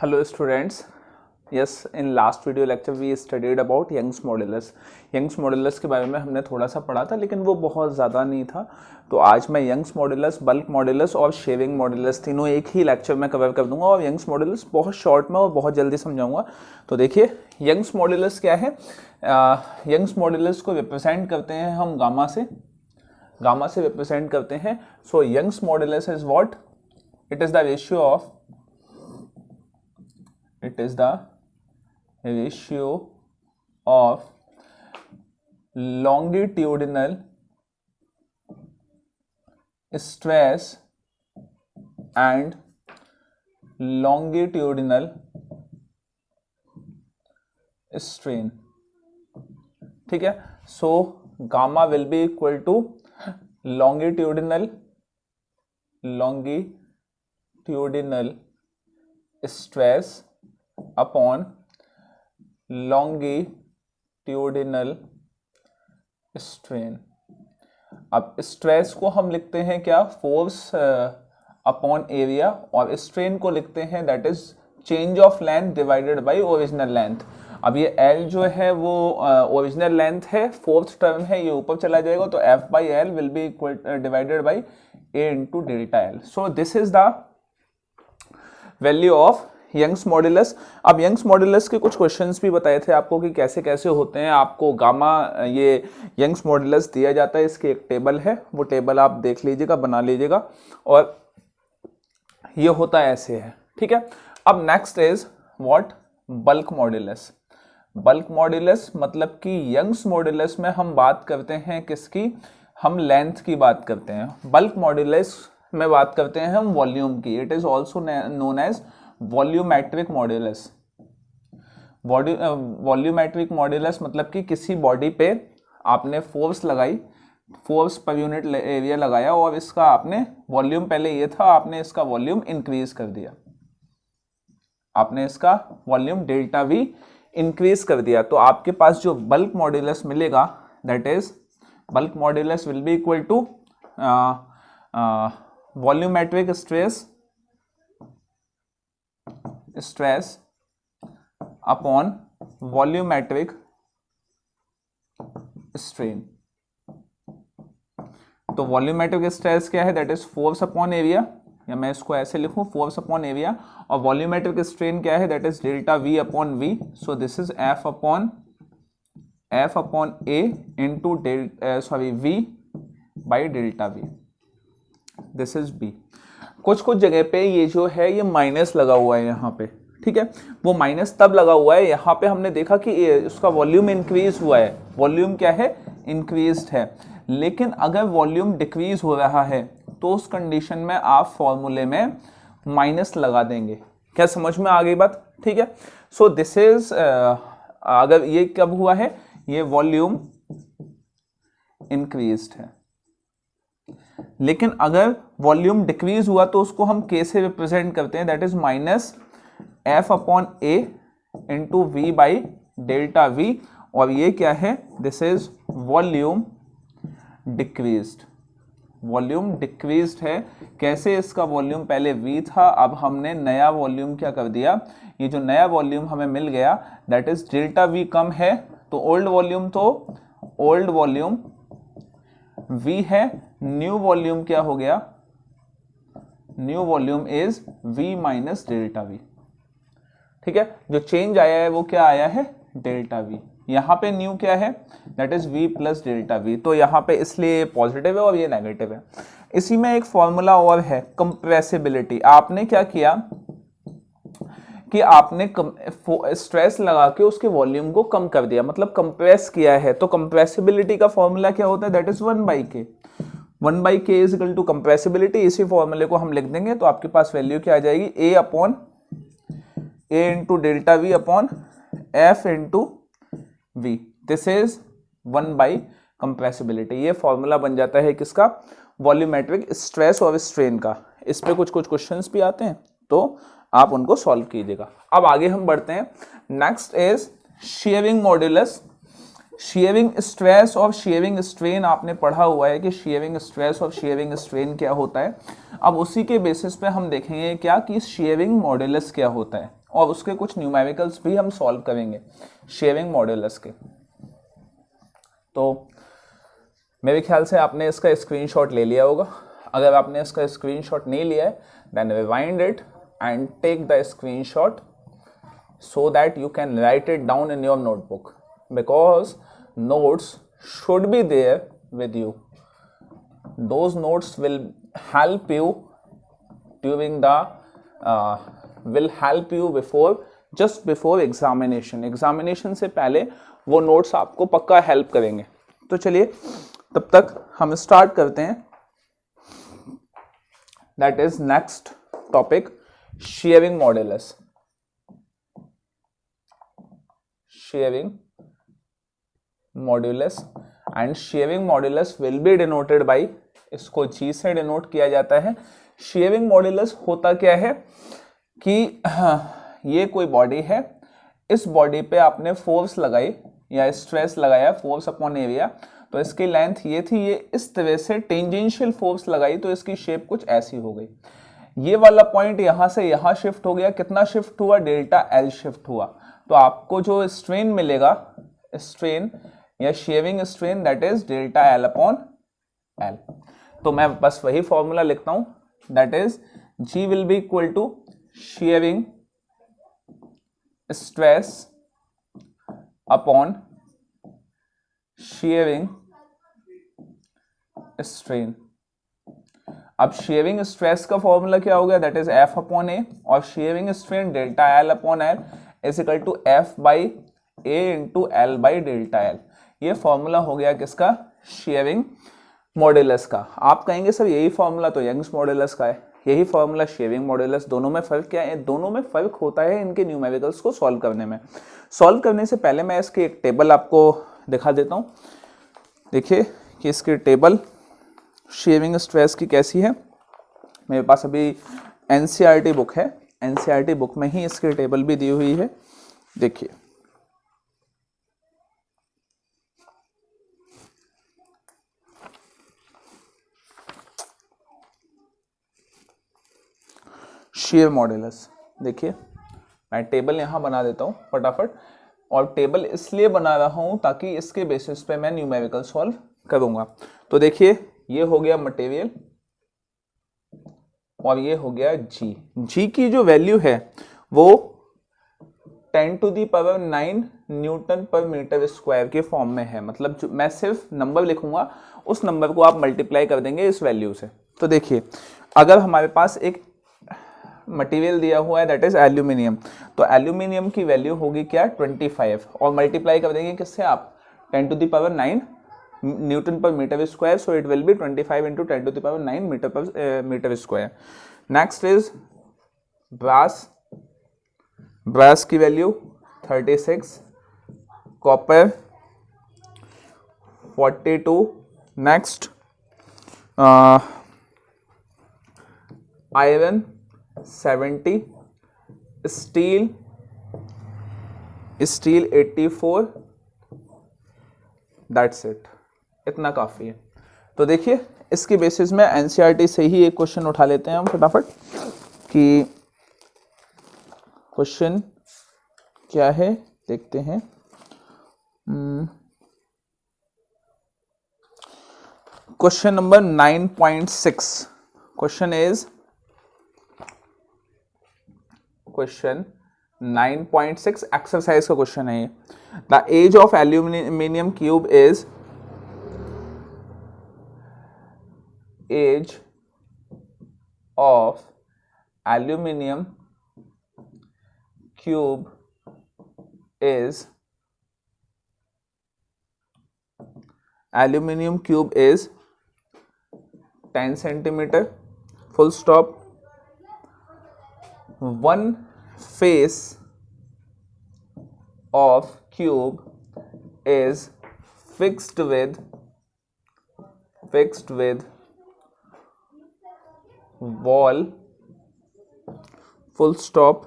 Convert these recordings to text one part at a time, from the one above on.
Hello students. Yes, in last video lecture we studied about Young's modulus. Young's modulus के बारे में हमने थोड़ा सा पढ़ा था, लेकिन वो बहुत ज़्यादा नहीं था. तो आज मैं यंग्स मॉडुलस, बल्क मॉडुलस और शेविंग मॉडुलस तीनों एक ही लेक्चर में कवर कर दूंगा. और यंग्स मॉडुलस बहुत शॉर्ट में और बहुत जल्दी समझाऊंगा. तो देखिए, यंग्स मॉडुलस क्या है. यंग्स मॉडुलस को रिप्रेजेंट करते हैं हम गामा से रिप्रेजेंट करते हैं. So Young's modulus is what? It is the ratio of longitudinal stress and longitudinal strain. ठीक है. So gamma will be equal to longitudinal stress upon longitudinal strain. अब स्ट्रेस को हम लिखते हैं क्या? Force upon area. और स्ट्रेन को लिखते हैं that is change of length divided by original length. अब ये L जो है वो ओरिजिनल लेंथ है, फोर्थ टर्म है, ये ऊपर चला जाएगा. तो F/L will be equal divided by A into delta L. So this is the value of Young's modulus. अब यंग्स मॉडुलस के कुछ क्वेश्चंस भी बताए थे आपको कि कैसे कैसे होते हैं. आपको गामा ये यंग्स मॉडुलस दिया जाता है, इसकी एक टेबल है, वो टेबल आप देख लीजिएगा, बना लीजिएगा. और ये होता ऐसे है. ठीक है. अब next is what? Bulk modulus. Bulk modulus मतलब कि यंग्स मॉडुलस में हम बात करते हैं किसकी? हम लेंथ की बात करते हैं. बल्क मॉडुलस में बात करते हैं हम वॉल्यूम की. It is also known as volumetric modulus. Volumetric modulus मतलब कि किसी बॉडी पे आपने फोर्स लगाई, फोर्स पर यूनिट एरिया लगाया और इसका आपने वॉल्यूम, पहले ये था, आपने इसका वॉल्यूम इंक्रीज कर दिया, आपने इसका वॉल्यूम डेल्टा वी इंक्रीज कर दिया. तो आपके पास जो बल्क मॉडुलस मिलेगा that is bulk modulus will be equal to volumetric stress upon volumetric strain. तो वॉल्यूमेट्रिक स्ट्रेस क्या है? That is force upon area, या मैं इसको ऐसे लिखूं, फोर्स अपॉन एरिया. और वॉल्यूमेट्रिक स्ट्रेन क्या है? That is delta V upon V. So this is F upon A into V by delta V. This is B. कुछ जगह पे ये जो है ये माइनस लगा हुआ है यहाँ पे. ठीक है. वो माइनस तब लगा हुआ है, यहाँ पे हमने देखा कि उसका वॉल्यूम इंक्रीज हुआ है. वॉल्यूम क्या है? इंक्रीज्ड है. लेकिन अगर वॉल्यूम डिक्रीज हो रहा है तो उस कंडीशन में आप फॉर्मूले में माइनस लगा देंगे. क्या समझ में आ गई बात? ठीक है. सो दिस इज अगर ये कब हुआ है? ये वॉल्यूम इंक्रीज्ड है. लेकिन अगर वॉल्यूम डिक्रीज हुआ तो उसको हम के से रिप्रेजेंट करते हैं, that is minus F upon A into V by delta V. और ये क्या है? This is volume decreased. Volume decreased है. कैसे? इसका वॉल्यूम पहले v था, अब हमने नया वॉल्यूम क्या कर दिया? ये जो नया वॉल्यूम हमें मिल गया दैट इज डेल्टा v कम है, तो ओल्ड वॉल्यूम v है. न्यू वॉल्यूम क्या हो गया? New volume is v minus delta v. ठीक है. जो चेंज आया है वो क्या आया है? Delta v. यहाँ पे न्यू क्या है? That is v plus delta v. तो यहाँ पे इसलिए पॉजिटिव है और ये नेगेटिव है. इसी में एक फॉर्मूला और है, कंप्रेसिबिलिटी. आपने क्या किया कि आपने स्ट्रेस लगा के उसके वॉल्यूम को कम कर दिया, मतलब कंप्रेस किया है. तो कंप्रेसिबिलिटी का फॉर्मूला क्या होता है? That is 1/k. 1/k is equal to compressibility. इसी फॉर्मूले को हम लिख देंगे तो आपके पास वैल्यू क्या आ जाएगी? a upon a into delta V upon f into v. This is 1 compressibility. ये फॉर्मूला बन जाता है किसका? वॉल्यूमेट्रिक स्ट्रेस और स्ट्रेन का. इस पे कुछ क्वेश्चंस भी आते हैं तो आप उनको सॉल्व कीजिएगा. अब आगे हम बढ़ते हैं. Next is sharing modulus. Sharing stress और शेयरिंग स्ट्रेन आपने पढ़ा हुआ है कि शेयरिंग स्ट्रेस और शेयरिंग स्ट्रेन क्या होता है. अब उसी के बेसिस पे हम देखेंगे क्या कि शेयरिंग मॉडुलस क्या होता है. और उसके कुछ न्यूमेरिकल्स भी हम सॉल्व करेंगे शेयरिंग मॉड्यूलस के। तो मेरे ख्याल से आपने इसका स्क्रीनशॉट ले लिया होगा। अगर आपने इसका स्क्रीनशॉट नहीं लिया है then rewind it and take the screenshot so that you can write it down in your notebook, because notes should be there with you. Those notes will help you during the will help you just before examination से पहले वो notes आपको पक्का help करेंगे। तो चलिए तब तक हम start करते हैं। That is next topic, shearing modulus. Shearing modulus and shearing modulus will be denoted by, इसको G से डिनोट किया जाता है। shearing modulus होता क्या है कि ये कोई बॉडी है, इस बॉडी पे आपने फोर्स लगाई या स्ट्रेस लगाया, फोर्स अपॉन एरिया, तो इसकी लेंथ ये थी, ये इस तरह से टेंजेंशियल फोर्स लगाई तो इसकी शेप कुछ ऐसी हो गई। ये वाला पॉइंट यहां से यहां शिफ्ट हो गया, कितना शिफ्ट हुआ, डेल्टा एल शिफ्ट हुआ। तो आपको जो स्ट्रेन मिलेगा, स्ट्रेन या shearing strain, that is delta L upon L. तो मैं बस वही फॉर्मूला लिखता हूं, that is G will be equal to shearing stress upon shearing strain. अब शेयरिंग स्ट्रेस का फॉर्मूला क्या हो गया, that is F upon A, और shearing strain delta L upon L is equal to F by A into L by delta L. ये formula हो गया किसका, शेयरिंग मॉड्यूलस का। आप कहेंगे सर यही फॉर्मूला तो यंग्स मॉड्यूलस का है, यही फॉर्मूला शेयरिंग मॉड्यूलस, दोनों में फर्क क्या है, दोनों में फर्क होता है इनके न्यूमेरिकल्स को सॉल्व करने में। सॉल्व करने से पहले मैं इसकी एक टेबल आपको दिखा देता हूँ। देखिए कि इसकी टेबल शेयरिंग स्ट्रेस की कैसी है। मेरे पास अभी एनसीईआरटी बुक है, एनसीईआरटी बुक में ही इसकी टेबल भी दी हुई है। देखिए शेयर मॉड्यूलस, देखिए मैं टेबल यहां बना देता हूं फटाफट, और टेबल इसलिए बना रहा हूं ताकि इसके बेसिस पे मैं न्यूमेरिकल सॉल्व करूंगा। तो देखिए ये हो गया मटेरियल और ये हो गया जी। जी की जो वैल्यू है वो 10⁹ न्यूटन पर मीटर स्क्वायर के फॉर्म में है। मतलब जो मैं सिर्फ नंबर लिखूंगा, उस नंबर को आप मल्टीप्लाई कर देंगे इस वैल्यू से। तो देखिए अगर हमारे पास एक मटेरियल दिया हुआ है दैट इज एल्यूमिनियम, तो एल्यूमिनियम की वैल्यू होगी क्या, 25, और मल्टीप्लाई कर देंगे किससे आप, 10⁹ न्यूटन पर metre square, so it will be 25 into 10⁹ metre square. Next is brass, brass की value 36, copper 42, next iron 70, steel 84, that's it, इतना काफी है। तो देखिए इसके बेसिस में एनसीईआरटी से ही एक क्वेश्चन उठा लेते हैं हम फटाफट कि क्वेश्चन क्या है, देखते हैं। Question number 9.6, question is question 9.6 exercise का क्वेश्चन है ये। The edge of aluminium cube is, edge of aluminium cube is, aluminum cube is 10 centimeter, full stop. One face of cube is fixed with wall, full stop.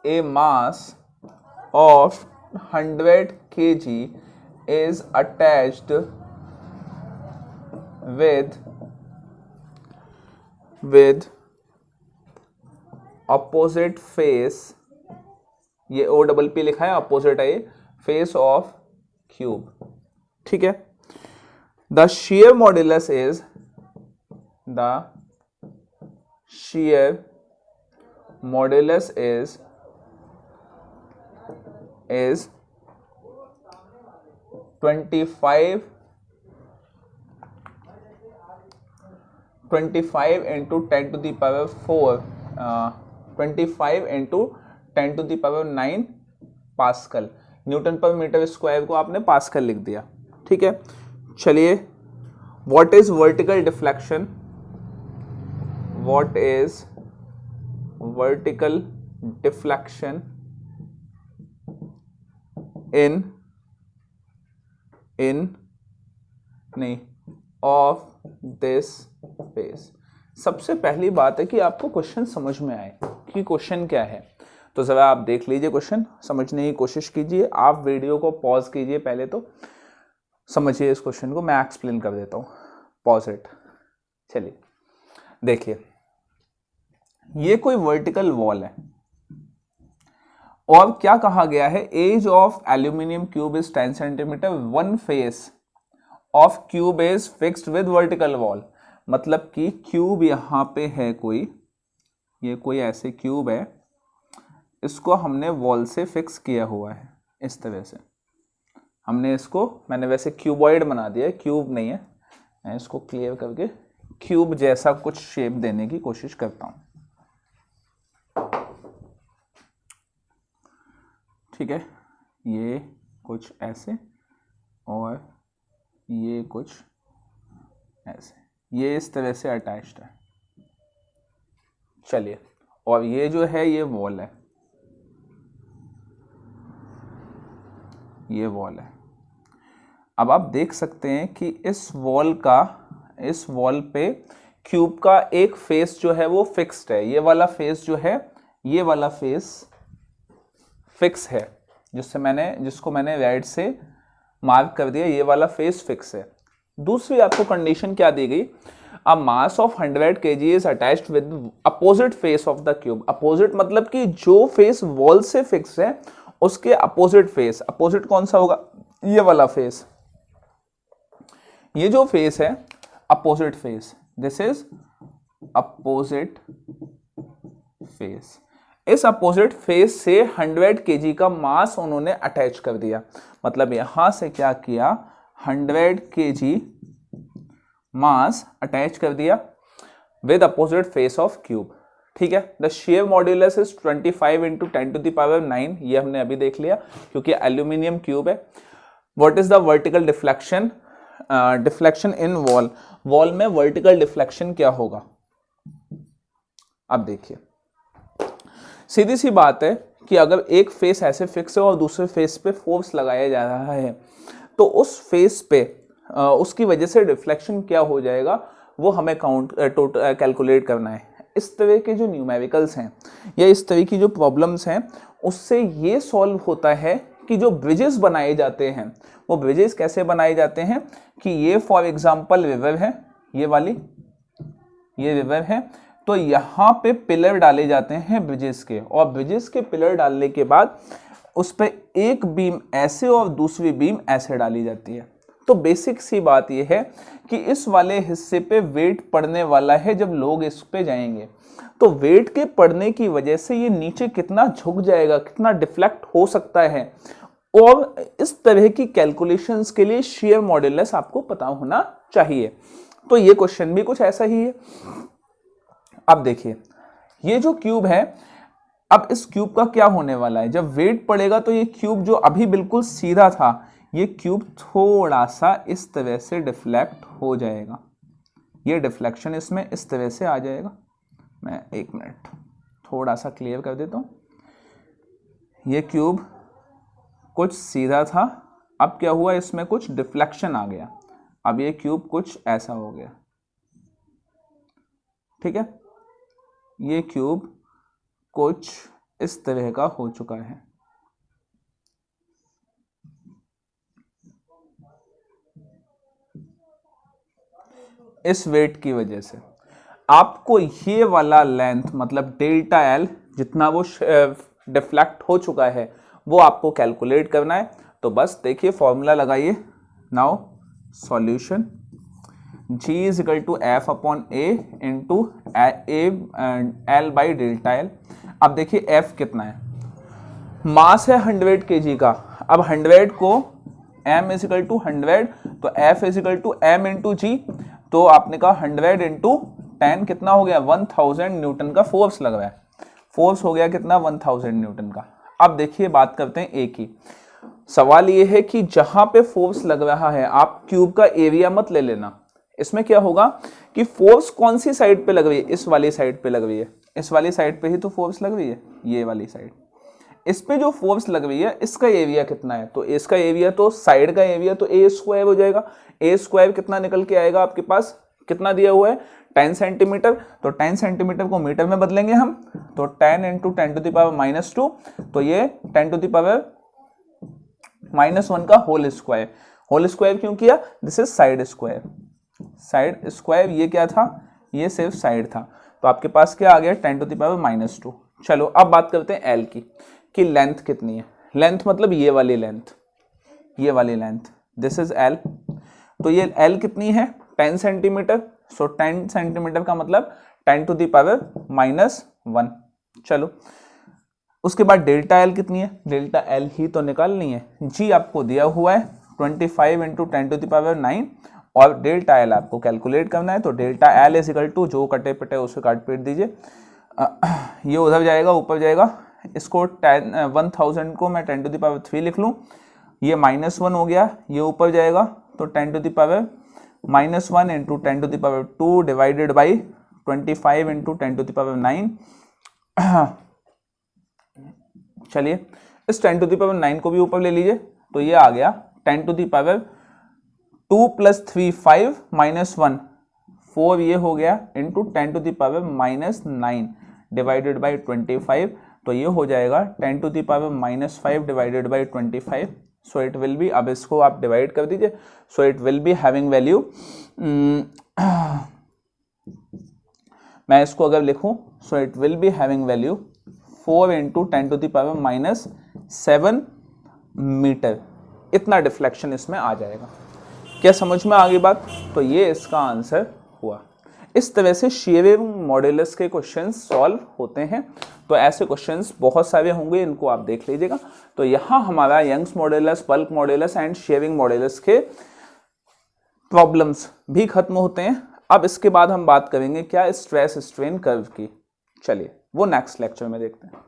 A mass of 100 kg is attached with opposite face, ये O double P लिखा है, opposite है ये, face of cube, ठीक है। The shear modulus is the shear modulus is 25 into 10 to the power 4 25 into 10 to the power 9 pascal, Newton पर metre square को आपने पास्कल लिख दिया, ठीक है। चलिए, what is vertical deflection, what is vertical deflection in नहीं ऑफ दिस फेस। सबसे पहली बात है कि आपको क्वेश्चन समझ में आए कि क्वेश्चन क्या है, तो जरा आप देख लीजिए, क्वेश्चन समझने की कोशिश कीजिए। आप वीडियो को पॉज कीजिए, पहले तो समझिए इस क्वेश्चन को, मैं एक्सप्लेन कर देता हूं, पॉज इट। चलिए देखिए, ये कोई वर्टिकल वॉल है और क्या कहा गया है, edge of aluminium cube is 10 centimetre, one face of cube is fixed with vertical wall. मतलब कि क्यूब यहां पे है कोई, ये कोई ऐसे क्यूब है, इसको हमने वॉल से फिक्स किया हुआ है इस तरह से। हमने इसको, मैंने वैसे क्यूबॉइड बना दिया है, क्यूब नहीं है, मैं इसको क्लियर करके क्यूब जैसा कुछ शेप देने की कोशिश करता हूं, ठीक है। ये कुछ ऐसे और ये कुछ ऐसे, ये इस तरह से अटैच्ड है। चलिए, और ये जो है ये वॉल है, ये वॉल है। अब आप देख सकते हैं कि इस वॉल पे क्यूब का एक फेस जो है वो फिक्स्ड है, ये वाला फेस जो है, ये वाला फेस फिक्स है, जिसको मैंने रेड से मार्क कर दिया, ये वाला फेस फिक्स है। दूसरी आपको कंडीशन क्या दी गई, a mass of 100 kg is attached with opposite face of the cube. Opposite मतलब कि जो फेस वॉल से फिक्स है उसके अपोजिट फेस, अपोजिट कौन सा होगा, ये वाला फेस, ये जो फेस है opposite face, this is opposite face. इस अपोजिट फेस से 100 kg का मास उन्होंने अटैच कर दिया, मतलब यहां से क्या किया, 100 kg मास अटैच कर दिया with opposite face of cube, ठीक है। The share modulus is 25 into 10 to the power 9, ये हमने अभी देख लिया क्योंकि एल्यूमिनियम क्यूब है। What is the vertical deflection, deflection in wall, wall में वर्टिकल डिफ्लेक्शन क्या होगा। अब देखिए, सीधी सी बात है कि अगर एक फेस ऐसे फिक्स है और दूसरे फेस पे फोर्स लगाया जा रहा है, तो उस फेस पे उसकी वजह से डिफ्लेक्शन क्या हो जाएगा वो हमें कैलकुलेट करना है। इस तरह के जो न्यूमेरिकल्स हैं या इस तरह की जो प्रॉब्लम्स हैं, उससे ये सॉल्व होता है कि जो ब्रिजेस बनाए जाते हैं, वो ब्रिजेस कैसे बनाए जाते हैं कि ये फॉर एग्जांपल रिवर है, ये वाली ये रिवर है, तो यहाँ पे पिलर डाले जाते हैं ब्रिजेस के, और ब्रिजेस के पिलर डालने के बाद उस पर एक बीम ऐसे और दूसरी बीम ऐसे डाली जाती है। तो बेसिक सी बात यह है कि इस वाले हिस्से पे वेट पड़ने वाला है जब लोग इस पे जाएंगे, तो वेट के पड़ने की वजह से ये नीचे कितना झुक जाएगा, कितना डिफ्लेक्ट हो सकता है, और इस तरह की कैलकुलेशंस के लिए शेयर मॉड्यूलस आपको पता होना चाहिए। तो ये क्वेश्चन भी कुछ ऐसा ही है। अब देखिए, ये जो क्यूब है, अब इस क्यूब का क्या होने वाला है, जब वेट पड़ेगा तो ये क्यूब जो अभी बिल्कुल सीधा था, ये क्यूब थोड़ा सा इस तरह से डिफ्लेक्ट हो जाएगा, ये डिफ्लेक्शन इसमें इस तरह से आ जाएगा। मैं एक मिनट थोड़ा सा क्लियर कर देता हूं। ये क्यूब कुछ सीधा था, अब क्या हुआ, इसमें कुछ डिफ्लेक्शन आ गया, अब ये क्यूब कुछ ऐसा हो गया, ठीक है। ये क्यूब कुछ इस तरह का हो चुका है। इस वेट की वजह से आपको ये वाला लेंथ मतलब डेल्टा एल जितना वो डिफ्लेक्ट हो चुका है वो आपको कैलकुलेट करना है। तो बस देखिए फॉर्मूला लगाइए। Now solution G is equal to F upon A into L by delta L. अब देखिए F कितना है, मास है 100 kg का। अब 100 को m इज इक्वल टू 100 तो F is equal to m into g. तो आपने कहा 100 इंटू 10 कितना हो गया 1000 न्यूटन का फोर्स लग रहा है। फोर्स हो गया कितना 1000 न्यूटन का। अब देखिए बात करते हैं ए की। सवाल ये है कि जहां पे फोर्स लग रहा है आप क्यूब का एरिया मत ले लेना। इसमें क्या होगा कि फोर्स कौन सी साइड पे लग रही है, इस वाली साइड पे लग रही है। इस वाली साइड पे ही तो फोर्स लग रही है, ये वाली साइड। इस पे जो फोर्स लग रही है इसका एरिया कितना है, तो इसका एरिया तो साइड का एरिया तो ए स्क्वायर हो जाएगा। ए स्क्वायर कितना निकल के आएगा आपके पास, कितना दिया हुआ है 10 सेंटीमीटर। तो 10 सेंटीमीटर को मीटर में बदलेंगे हम, तो 10 इंटू 10 टू द पावर -2, तो ये 10 टू द पावर -1 का होल स्क्वायर। होल स्क्वायर क्यों किया, this is side square. Side square ये क्या था, ये सिर्फ साइड था। तो आपके पास क्या आ गया 10 टू द पावर -2। चलो अब बात करते हैं एल की, कि लेंथ कितनी है। लेंथ मतलब ये वाली लेंथ, ये वाली लेंथ, दिस इज एल। तो ये एल कितनी है 10 सेंटीमीटर। सो 10 सेंटीमीटर का मतलब 10 टू द पावर -1। चलो उसके बाद डेल्टा एल कितनी है, डेल्टा एल ही तो निकालनी है। जी आपको दिया हुआ है 25 इंटू 10 टू द पावर 9 और डेल्टा एल आपको कैलकुलेट करना है। तो delta L is equal to जो कटे पिटे उसे काट पीट दीजिए। ये उधर जाएगा ऊपर जाएगा, इसको 1000 को मैं 10 टू द पावर 3 लिख लूँ, ये -1 हो गया, ये ऊपर जाएगा तो 10 to the power -1 into 10 to the power 2 divided by 25 into 10 to the power 9। चलिए इस 10 टू द पावर 9 को भी ऊपर ले लीजिए, तो ये आ गया 10 टू द पावर 2 + 3 5 -1 4 ये हो गया into 10 to the power -9 divided by 25। तो ये हो जाएगा 10 to the power -5 divided by 25। So it will be, अब इसको आप डिवाइड कर दीजिए, so it will be having value, मैं इसको अगर लिखूं so it will be having value 4 into 10 to the power -7 metre. इतना डिफ्लेक्शन इसमें आ जाएगा। क्या समझ में आ गई बात? तो ये इसका आंसर हुआ। इस तरह से शेयरिंग मॉड्यूलस के क्वेश्चंस सॉल्व होते हैं। तो ऐसे क्वेश्चंस बहुत सारे होंगे, इनको आप देख लीजिएगा। तो यहाँ हमारा Young's modulus, bulk modulus and shearing modulus के प्रॉब्लम्स भी खत्म होते हैं। अब इसके बाद हम बात करेंगे क्या, स्ट्रेस स्ट्रेन कर्व की। चलिए वो नेक्स्ट लेक्चर में देखते हैं।